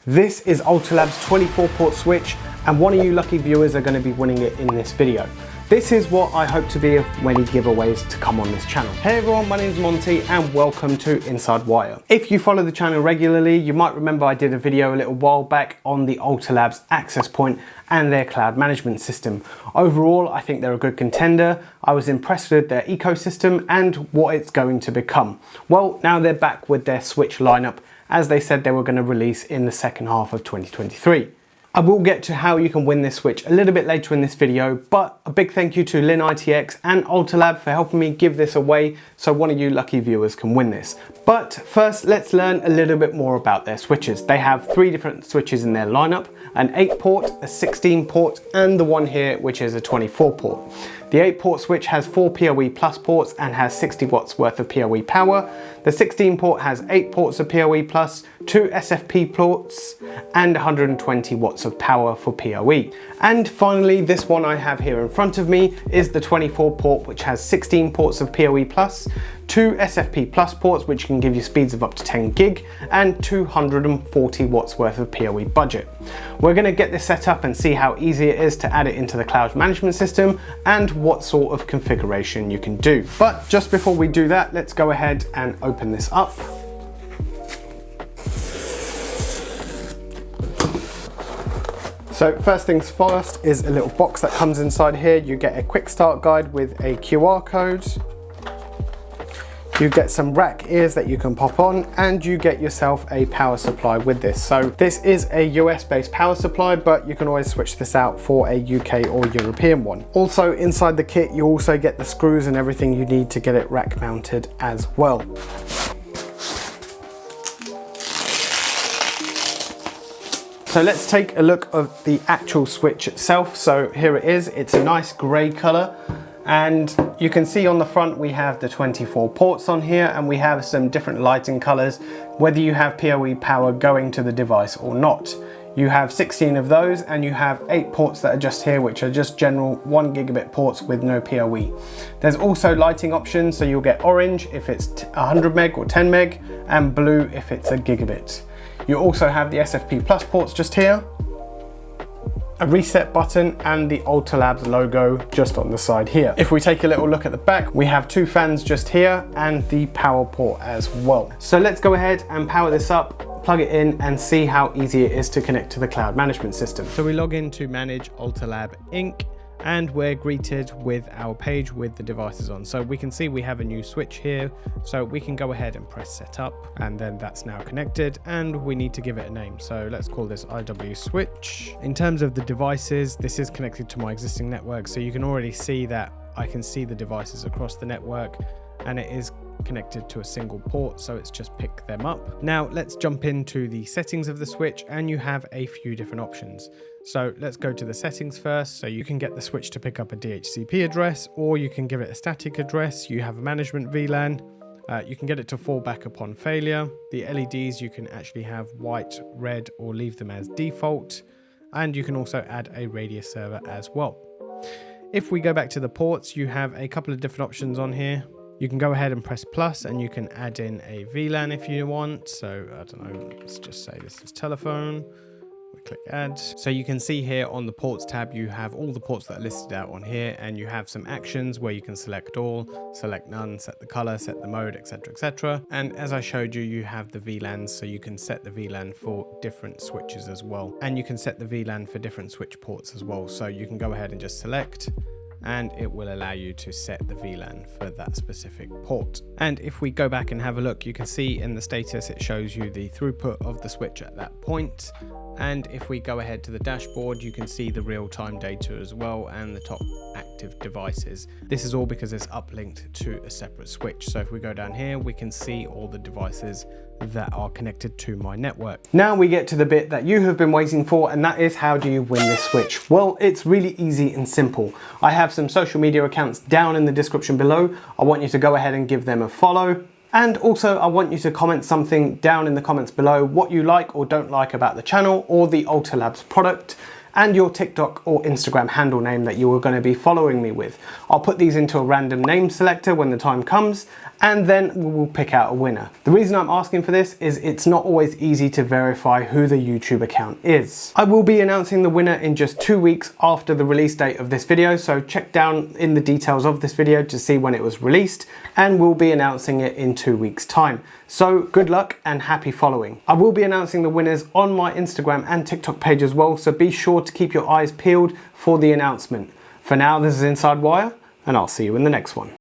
This is Alta Lab's 24-port switch, and one of you lucky viewers are going to be winning it in this video. This is what I hope to be of many giveaways to come on this channel. Hey everyone, my name is Monty and welcome to Inside Wire. If you follow the channel regularly, you might remember I did a video a little while back on the Alta Lab's access point and their cloud management system. Overall, I think they're a good contender. I was impressed with their ecosystem and what it's going to become. Well, now they're back with their switch lineup, as they said they were going to release in the second half of 2023. I will get to how you can win this switch a little bit later in this video, but a big thank you to Lin ITX and Alta Lab for helping me give this away so one of you lucky viewers can win this. But first, let's learn a little bit more about their switches. They have 3 different switches in their lineup, an 8-port, a 16-port, and the one here, which is a 24-port. The 8-port switch has 4 PoE Plus ports and has 60 watts worth of PoE power. The 16-port has 8 ports of PoE Plus, 2 SFP ports, and 120 watts of power for PoE. And finally, this one I have here in front of me is the 24-port, which has 16 ports of PoE Plus, 2 SFP Plus ports, which can give you speeds of up to 10 gig, and 240 watts worth of PoE budget. We're going to get this set up and see how easy it is to add it into the cloud management system and what sort of configuration you can do. But just before we do that, let's go ahead and open this up. So first things first is a little box that comes inside here. You get a quick start guide with a QR code. You get some rack ears that you can pop on, and you get yourself a power supply with this. So this is a US based power supply, but you can always switch this out for a UK or European one. Also inside the kit, you also get the screws and everything you need to get it rack mounted as well. So let's take a look at the actual switch itself. So here it is, it's a nice grey colour. And you can see on the front we have the 24 ports on here, and we have some different lighting colors whether you have PoE power going to the device or not. You have 16 of those, and you have 8 ports that are just here, which are just general 1 gigabit ports with no PoE. There's also lighting options, so you'll get orange if it's 100 meg or 10 meg, and blue if it's a gigabit. You also have the SFP Plus ports just here, a reset button, and the Alta Labs logo just on the side here. If we take a little look at the back, we have 2 fans just here and the power port as well. So let's go ahead and power this up, plug it in, and see how easy it is to connect to the cloud management system. So we log in to manage Alta Lab Inc. and we're greeted with our page with the devices on. So we can see we have a new switch here, so we can go ahead and press setup, and then that's now connected, and we need to give it a name. So let's call this IW switch. In terms of the devices, this is connected to my existing network, so you can already see that I can see the devices across the network, and it is connected to a single port, so it's just pick them up. Now let's jump into the settings of the switch, and you have a few different options. So let's go to the settings first. So you can get the switch to pick up a DHCP address, or you can give it a static address. You have a management VLAN. You can get it to fall back upon failure. The LEDs, you can actually have white, red, or leave them as default. And you can also add a radius server as well. If we go back to the ports, you have a couple of different options on here. You can go ahead and press plus, and you can add in a VLAN if you want. So I don't know, let's just say this is telephone. We click add. So you can see here on the ports tab, you have all the ports that are listed out on here, and you have some actions where you can select all, select none, set the color, set the mode, etc, etc. And as I showed you, you have the VLANs, so you can set the VLAN for different switches as well. And you can set the VLAN for different switch ports as well. So you can go ahead and just select, and it will allow you to set the VLAN for that specific port. And if we go back and have a look, you can see in the status it shows you the throughput of the switch at that point. And if we go ahead to the dashboard, you can see the real-time data as well and the top active devices. This is all because it's uplinked to a separate switch. So if we go down here, we can see all the devices that are connected to my network. Now we get to the bit that you have been waiting for, and that is, how do you win this switch? Well, it's really easy and simple. I have some social media accounts down in the description below. I want you to go ahead and give them a follow. And also I want you to comment something down in the comments below, what you like or don't like about the channel or the Alta Labs product, and your TikTok or Instagram handle name that you are going to be following me with. I'll put these into a random name selector when the time comes, and then we will pick out a winner. The reason I'm asking for this is it's not always easy to verify who the YouTube account is. I will be announcing the winner in just 2 weeks after the release date of this video, so check down in the details of this video to see when it was released, and we'll be announcing it in 2 weeks time. So good luck and happy following. I will be announcing the winners on my Instagram and TikTok page as well, so be sure to keep your eyes peeled for the announcement. For now, this is Inside Wire, and I'll see you in the next one.